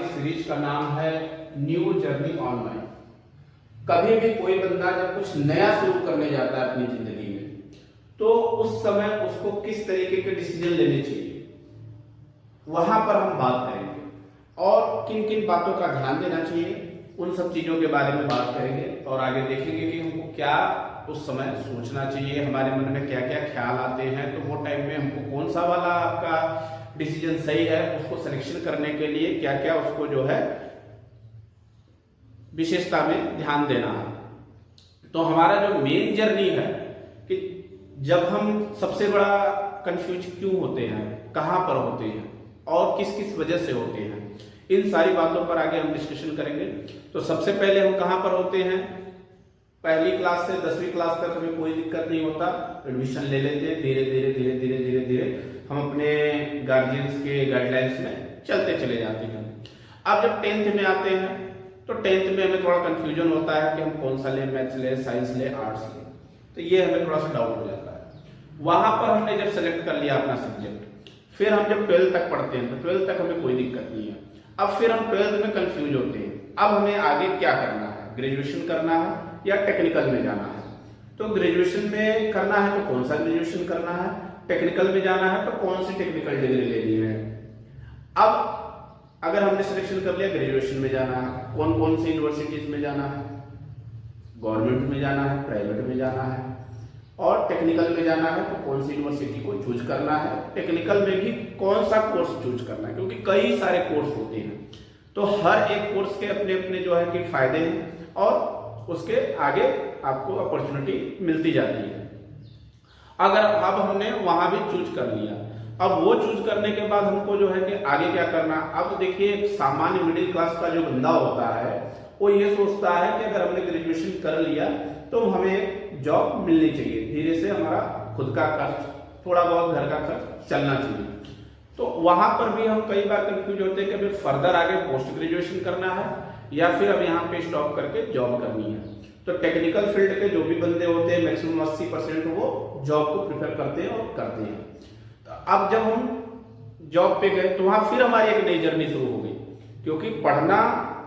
की सीरीज का नाम है न्यू जर्नी ऑनलाइन। कभी भी कोई बंदा जब कुछ नया शुरू करने जाता है अपनी जिंदगी में, तो उस समय उसको किस तरीके के डिसीजन लेने चाहिए, वहां पर हम बात करेंगे और किन किन बातों का ध्यान देना चाहिए, उन सब चीजों के बारे में बात करेंगे और आगे देखेंगे कि हमको क्या उस समय सोचना चाहिए, हमारे मन में क्या क्या ख्याल आते हैं, तो वो टाइम में हमको कौन सा वाला आपका डिसीजन सही है, उसको सिलेक्शन करने के लिए क्या क्या उसको जो है विशेषता में ध्यान देना है। तो हमारा जो मेन जर्नी है कि जब हम सबसे बड़ा कंफ्यूज क्यों होते हैं, कहां पर होते हैं और किस किस वजह से होते हैं, इन सारी बातों पर आगे हम डिस्कशन करेंगे। तो सबसे पहले हम कहां पर होते हैं, पहली क्लास से 10वीं क्लास तक हमें कोई दिक्कत नहीं होता, एडमिशन ले लेते हैं, धीरे धीरे धीरे धीरे धीरे धीरे हम अपने गार्जियंस के गाइडलाइंस में चलते चले जाते हैं। अब जब 10th में आते हैं तो 10th में हमें थोड़ा कंफ्यूजन होता है कि हम कौन सा ले, मैथ्स ले, साइंस ले, आर्ट्स ले, तो ये हमें थोड़ा सा डाउट हो जाता है। वहां पर हमने जब सेलेक्ट कर लिया अपना सब्जेक्ट, फिर हम जब 12th तक पढ़ते हैं तो 12th तक हमें कोई दिक्कत नहीं है। अब फिर हम 12th में कंफ्यूज होते हैं, अब हमें आगे क्या करना है, ग्रेजुएशन करना है या टेक्निकल में जाना है। तो ग्रेजुएशन में करना है तो कौन सा ग्रेजुएशन करना है, टेक्निकल में जाना है तो कौन सी टेक्निकल डिग्री लेनी है। अब अगर हमने सिलेक्शन कर लिया ग्रेजुएशन में जाना है, कौन कौन सी यूनिवर्सिटीज में जाना है, गवर्नमेंट में जाना है, प्राइवेट में जाना है, और टेक्निकल में जाना है तो कौन सी यूनिवर्सिटी को चूज करना है, टेक्निकल में भी कौन सा कोर्स चूज करना है, क्योंकि कई सारे कोर्स होते हैं। तो हर एक कोर्स के अपने अपने जो है कि फायदे हैं और उसके आगे आपको अपॉर्चुनिटी मिलती जाती है। अगर अब हमने वहां भी चूज कर लिया, अब वो चूज करने के बाद हमको जो है कि आगे क्या करना। अब देखिए, एक सामान्य मिडिल क्लास का जो बंदा होता है वो ये सोचता है कि अगर हमने ग्रेजुएशन कर लिया तो हमें जॉब मिलनी चाहिए, धीरे से हमारा खुद का खर्च, थोड़ा बहुत घर का खर्च चलना चाहिए। तो वहां पर भी हम कई बार कंफ्यूज होते हैं कि अभी फर्दर आगे पोस्ट ग्रेजुएशन करना है या फिर अब यहाँ पे स्टॉप करके जॉब करनी है। तो टेक्निकल फील्ड के जो भी बंदे होते हैं मैक्सिमम 80% वो जॉब को प्रेफर करते हैं और करते हैं। तो अब जब हम जॉब पे गए तो वहां फिर हमारी एक नई जर्नी शुरू हो गई, क्योंकि पढ़ना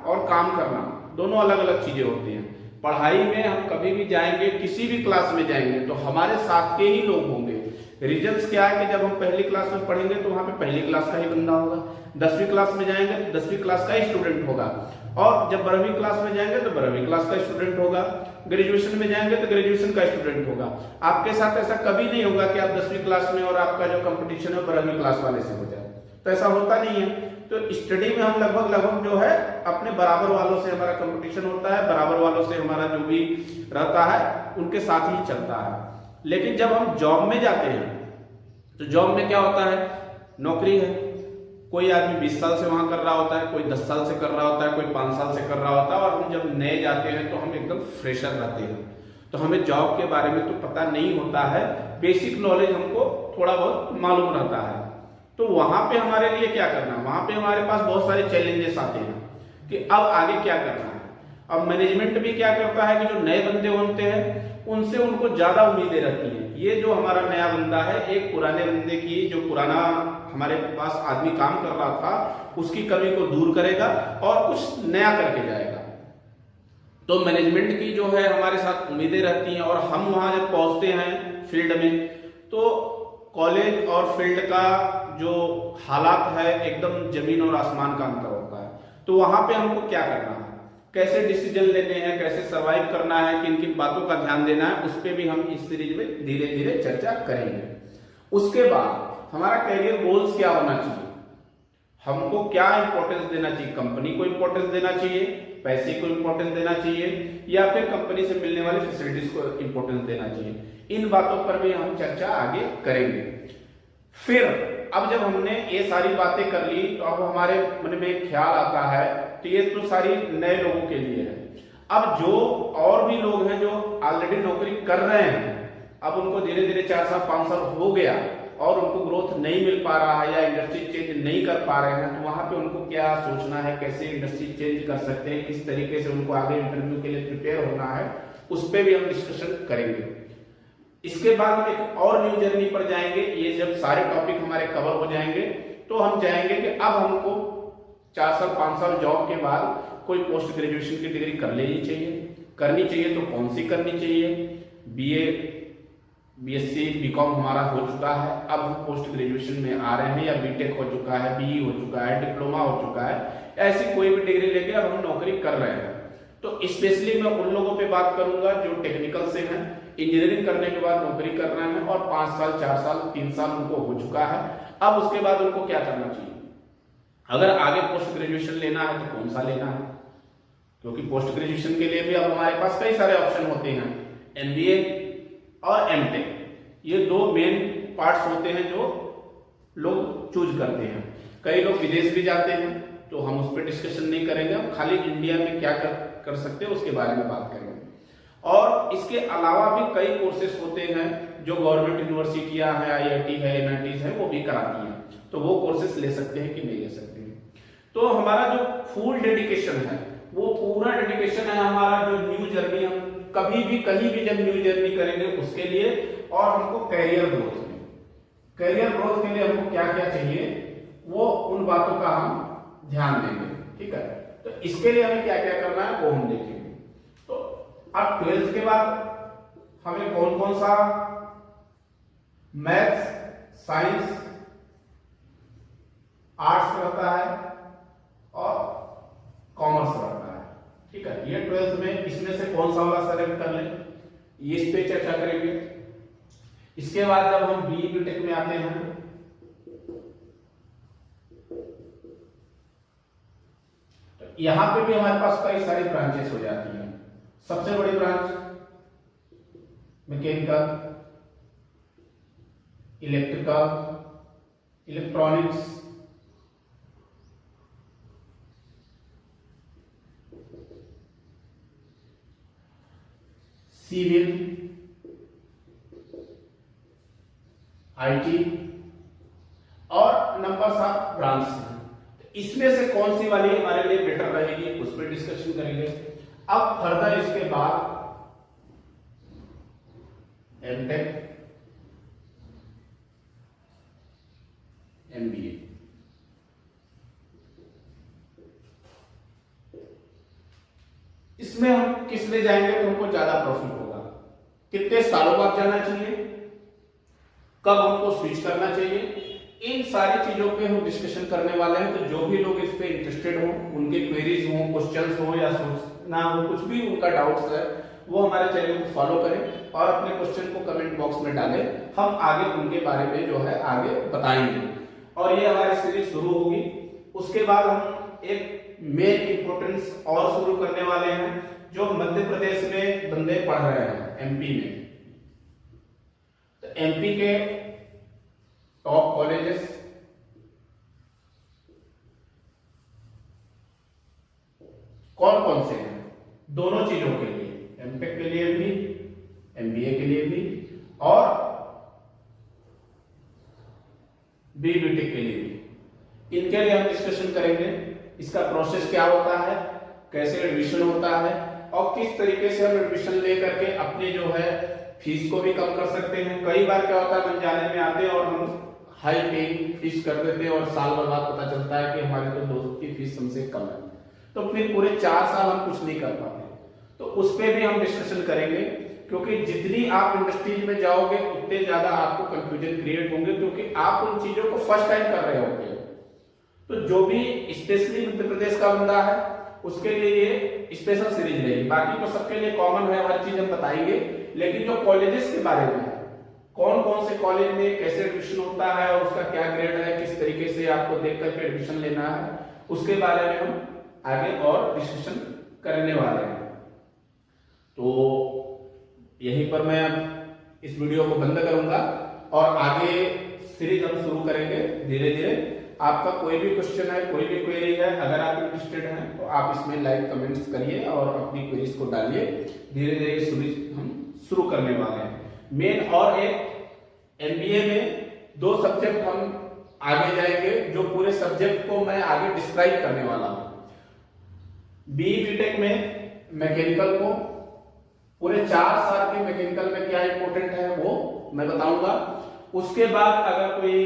और काम करना दोनों अलग अलग चीजें होती हैं। पढ़ाई में हम कभी भी जाएंगे, किसी भी क्लास में जाएंगे तो हमारे साथ के ही लोग होंगे। रीजंस क्या है कि जब हम पहली क्लास में पढ़ेंगे तो वहां पे पहली क्लास का ही बंदा होगा, 10वीं क्लास में जाएंगे तो 10वीं क्लास का ही स्टूडेंट होगा, और जब 12वीं क्लास में जाएंगे तो 12वीं क्लास का स्टूडेंट होगा, ग्रेजुएशन में जाएंगे तो ग्रेजुएशन का स्टूडेंट होगा। आपके साथ ऐसा कभी नहीं होगा कि आप 10वीं क्लास में और आपका जो कंपटीशन है 12वीं क्लास वाले से हो जाए, तो ऐसा होता नहीं है। तो स्टडी में हम लगभग जो है अपने बराबर वालों से हमारा कंपटीशन होता है, बराबर वालों से हमारा जो भी रहता है उनके साथ ही चलता है। लेकिन जब हम जॉब में जाते हैं तो जॉब में क्या होता है, नौकरी है, कोई आदमी 20 साल से वहां कर रहा होता है, कोई 10 साल से कर रहा होता है, कोई 5 साल से कर रहा होता है, और हम जब नए जाते हैं तो हम एकदम फ्रेशर रहते हैं, तो हमें जॉब के बारे में तो पता नहीं होता है, बेसिक नॉलेज हमको थोड़ा बहुत मालूम रहता है। तो वहां पे हमारे लिए क्या करना, वहां पे हमारे पास बहुत सारे चैलेंजेस आते हैं कि अब आगे क्या करना है। अब मैनेजमेंट भी क्या करता है कि जो नए बंदे होते हैं उनसे उनको ज्यादा उम्मीदें रहती हैं। ये जो हमारा नया बंदा है, एक पुराने बंदे की, जो पुराना हमारे पास आदमी काम कर रहा था, उसकी कमी को दूर करेगा और कुछ नया करके जाएगा। तो मैनेजमेंट की जो है हमारे साथ उम्मीदें रहती हैं, और हम वहां जब पहुंचते हैं फील्ड में तो कॉलेज और फील्ड का जो हालात है एकदम जमीन और आसमान का अंतर होता है। तो वहां पे हमको क्या करना है, कैसे डिसीजन लेने हैं, कैसे सर्वाइव करना है, किन किन बातों का ध्यान देना है, उस पर भी हम इस सीरीज में धीरे धीरे चर्चा करेंगे। उसके बाद हमारा करियर गोल्स क्या होना चाहिए, हमको क्या इंपॉर्टेंस देना चाहिए, कंपनी को इंपॉर्टेंस देना चाहिए, पैसे को इंपॉर्टेंस देना चाहिए, या फिर कंपनी से मिलने वाली फैसिलिटीज को इंपॉर्टेंस देना चाहिए। इन बातों पर भी हम चर्चा आगे करेंगे। फिर अब जब हमने ये सारी बातें कर ली तो अब हमारे मन में एक ख्याल आता है कि ये तो सारी नए लोगों के लिए है। अब जो और भी लोग हैं जो ऑलरेडी नौकरी कर रहे हैं, अब उनको धीरे धीरे 4 साल 5 साल हो गया और उनको ग्रोथ नहीं मिल पा रहा है या इंडस्ट्री चेंज नहीं कर पा रहे हैं, तो वहां पे उनको क्या सोचना है, कैसे इंडस्ट्री चेंज कर सकते हैं, किस तरीके से उनको आगे इंटरव्यू के लिए प्रिपेयर होना है, उस पर भी हम डिस्कशन करेंगे। इसके बाद हम एक और न्यू जर्नी पर जाएंगे। ये जब सारे टॉपिक हमारे कवर हो जाएंगे तो हम जाएंगे कि अब हमको 4 साल 5 साल जॉब के बाद कोई पोस्ट ग्रेजुएशन की डिग्री कर लेनी चाहिए। करनी चाहिए तो कौन सी करनी चाहिए? बीए, बीएससी, बीकॉम हमारा हो चुका है, अब हम पोस्ट ग्रेजुएशन में आ रहे हैं, या बीटेक हो चुका है, बीई हो चुका है, डिप्लोमा हो चुका है, ऐसी कोई भी डिग्री लेके अब हम नौकरी कर रहे हैं। तो स्पेशली मैं उन लोगों पे बात करूंगा जो टेक्निकल से हैं, इंजीनियरिंग करने के बाद नौकरी कर रहे हैं और 5 साल 4 साल 3 साल उनको हो चुका है। अब उसके बाद उनको क्या करना चाहिए? अगर आगे पोस्ट ग्रेजुएशन लेना है तो कौन सा लेना है? क्योंकि पोस्ट ग्रेजुएशन के लिए भी अब हमारे पास कई सारे ऑप्शन होते हैं, एमबीए और एमटेक, ये 2 मेन पार्ट्स होते हैं जो लोग चूज करते हैं। कई लोग विदेश भी जाते हैं, तो हम उस पर डिस्कशन नहीं करेंगे, हम खाली इंडिया में क्या कर सकते हैं उसके बारे में बात करेंगे। और इसके अलावा भी कई कोर्सेस होते हैं जो गवर्नमेंट यूनिवर्सिटियां हैं, आईआईटी है, एनआईटीज है, वो भी कराती हैं, तो वो कोर्सेस ले सकते हैं कि नहीं ले सकते हैं। तो हमारा जो फुल डेडिकेशन है, वो पूरा डेडिकेशन है हमारा जो न्यू जर्नी, हम कभी भी कहीं भी जब न्यू जर्नी करेंगे उसके लिए, और हमको कैरियर ग्रोथ के लिए हमको क्या क्या चाहिए, वो उन बातों का हम ध्यान देंगे। ठीक है, तो इसके लिए हमें क्या क्या करना है वो हम देखेंगे। तो अब 12th के बाद हमें कौन कौन सा मैथ्स, साइंस, आर्ट्स रहता है और कॉमर्स रहता है। ठीक है, ये 12th में इसमें से कौन सा वाला सेलेक्ट कर लें, ये इस पे चर्चा करेंगे। इसके बाद जब हम बीई बीटेक में आते हैं, तो यहां पे भी हमारे पास कई सारी ब्रांचेस हो जाती हैं। सबसे बड़ी branch mechanical, electrical, electronics, civil, IT और नंबर ऑफ ब्रांच हैं। इसमें से कौन सी वाली हमारे लिए बेटर रहेगी उस पर डिस्कशन करेंगे। अब फर्दर इसके बाद एमटेक, एमबीए, इसमें हम किस लिए जाएंगे तो हमको ज्यादा प्रॉफिट होगा, कितने सालों बाद जाना चाहिए, कब हमको स्विच करना चाहिए, इन सारी चीजों पे हम डिस्कशन करने वाले हैं। तो जो भी लोग इस पे इंटरेस्टेड हो, उनके क्वेरीज हो, क्वेश्चंस हो या सोचना हो, कुछ भी उनका डाउट्स है, वो हमारे चैनल को फॉलो करें और अपने क्वेश्चन को कमेंट बॉक्स में डालें। हम आगे उनके बारे में जो है आगे बताएंगे और ये हमारी सीरीज शुरू होगी। उसके बाद हम एक मेन इंपोर्टेंस और शुरू करने वाले हैं जो मध्य प्रदेश में बंदे पढ़ रहे हैं, एमपी में। तो एमपी के टॉप कॉलेजेस, कौन कौन से हैं, दोनों चीजों के लिए, एमटेक के लिए भी, एमबीए के लिए भी और बीटेक के लिए भी, इनके लिए हम डिस्कशन करेंगे। इसका प्रोसेस क्या होता है, कैसे एडमिशन होता है और किस तरीके से हम एडमिशन लेकर के अपने जो है फीस को भी कम कर सकते हैं। कई बार क्या होता है, अनजाने में आते हैं और हम हाई पेइंग फीस कर देते हैं और साल भर बाद पता चलता है कि हमारे तो दोस्त की फीस हमसे कम है, तो फिर पूरे 4 साल हम कुछ नहीं कर पाते। तो उस पर भी हम डिस्कशन करेंगे, क्योंकि जितनी आप इंडस्ट्रीज में जाओगे उतने ज्यादा आपको कंफ्यूजन क्रिएट होंगे, क्योंकि आप उन चीजों को फर्स्ट टाइम कर रहे होंगे। तो जो भी स्पेशली मध्य प्रदेश का बंदा है उसके लिए ये स्पेशल सीरीज रहेगी। बाकी तो सबके लिए कॉमन है, हर चीज हम बताएंगे, लेकिन जो कॉलेजेस के बारे में, कौन कौन से कॉलेज में कैसे एडमिशन होता है और उसका क्या ग्रेड है, किस तरीके से आपको देख करके एडमिशन लेना है, उसके बारे में हम आगे और डिस्कशन करने वाले हैं। तो यहीं पर मैं इस वीडियो को बंद करूंगा और आगे सीरीज हम शुरू करेंगे धीरे धीरे। आपका कोई भी क्वेश्चन है, कोई भी क्वेरी है, अगर आप इंटरेस्टेड हैं तो आप इसमें लाइक कमेंट्स करिए और अपनी क्वेरीज को डालिए। धीरे धीरे सीरीज हम शुरू करने वाले हैं। मेन और एक एमबीए में 2 सब्जेक्ट हम आगे जाएंगे, जो पूरे सब्जेक्ट को मैं आगे डिस्क्राइब करने वाला हूं। बीई बीटेक में मैकेनिकल को पूरे 4 साल के मैकेनिकल में क्या इंपॉर्टेंट है वो मैं बताऊंगा। उसके बाद अगर कोई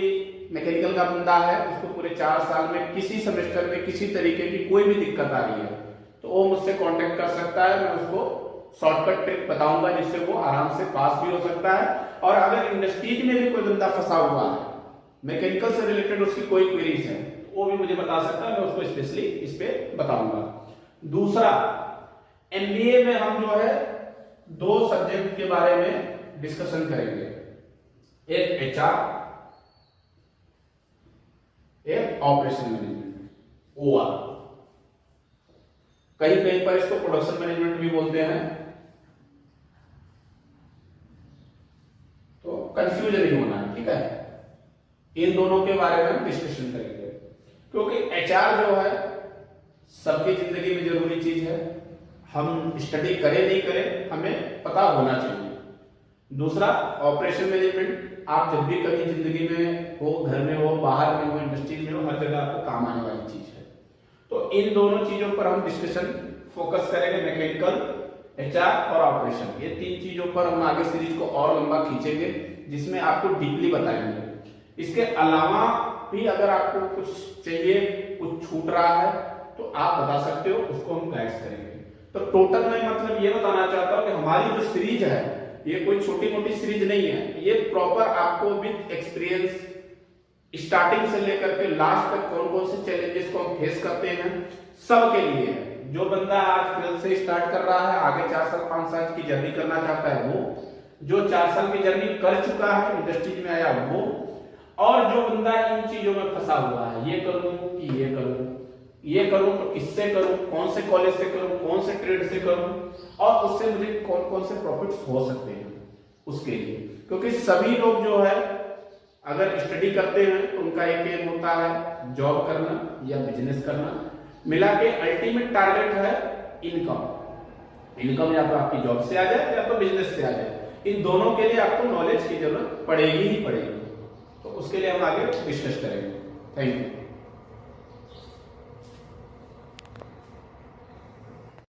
मैकेनिकल का बंदा है, उसको पूरे 4 साल में किसी सेमेस्टर में किसी तरीके की कोई भी दिक्कत आ रही है तो वो मुझसे कांटेक्ट कर सकता है। मैं उसको शॉर्टकट ट्रिक बताऊंगा जिससे वो आराम से पास भी हो सकता है। और अगर इंडस्ट्रीज में भी कोई बंदा फंसा हुआ है, मैकेनिकल से रिलेटेड उसकी कोई क्वेरीज है, तो वो भी मुझे बता सकता है, मैं उसको स्पेशली इस पे बताऊंगा। दूसरा, एमबीए में हम जो है 2 सब्जेक्ट के बारे में डिस्कशन करेंगे, एक एचआर, एक ऑपरेशन मैनेजमेंट, ओआर। कहीं कहीं पर इसको प्रोडक्शन मैनेजमेंट भी बोलते हैं, तो कंफ्यूज नहीं होना है, ठीक है। इन दोनों के बारे में हम डिस्कशन करेंगे, क्योंकि एचआर जो है सबकी जिंदगी में जरूरी चीज है। हम स्टडी करें नहीं करें, हमें पता होना चाहिए। दूसरा, ऑपरेशन मैनेजमेंट, आप जब भी कभी जिंदगी में हो, घर में हो, बाहर में हो, इंडस्ट्री में हो, हर जगह आपको काम आने वाली चीज है। तो इन दोनों चीजों पर हम डिस्कशन फोकस करेंगे, मैकेनिकल, एचआर और ऑपरेशन। ये 3 चीजों पर हम आगे सीरीज को और लंबा खींचेंगे, जिसमें आपको डीपली बताएंगे। इसके अलावा भी अगर आपको कुछ चाहिए, कुछ छूट रहा है, तो आप बता सकते हो, उसको हम गाइड करेंगे। तो टोटल में मतलब ये बताना चाहता हूं कि हमारी जो सीरीज है ये कोई छोटी मोटी सीरीज नहीं है, ये प्रॉपर आपको विद एक्सपीरियंस स्टार्टिंग से लेकर के लास्ट तक कौन कौन से चैलेंजेस को हम फेस करते हैं सबके लिए है। जो बंदा आज 12th से स्टार्ट कर रहा है, आगे 4 साल 5 साल की जर्नी करना चाहता है वो, जो 4 साल की जर्नी कर चुका है, इंडस्ट्री में आया वो, और जो बंदा इन चीजों में फंसा हुआ है, ये करूं कि ये करूं, ये करूं तो किससे करूं, कौन से कॉलेज से करूं, कौन से ट्रेड से करूं, और उससे मुझे कौन कौन से प्रॉफिट्स हो सकते हैं उसके लिए। क्योंकि सभी लोग जो है अगर स्टडी करते हैं तो उनका एक एम होता है जॉब करना या बिजनेस करना, मिला के अल्टीमेट टारगेट है इनकम। इनकम या तो आपकी जॉब से आ जाए या तो बिजनेस से आ जाए, इन दोनों के लिए आपको नॉलेज की जरूरत पड़ेगी ही पड़ेगी। तो उसके लिए हम आगे डिस्कस करेंगे। Thank you.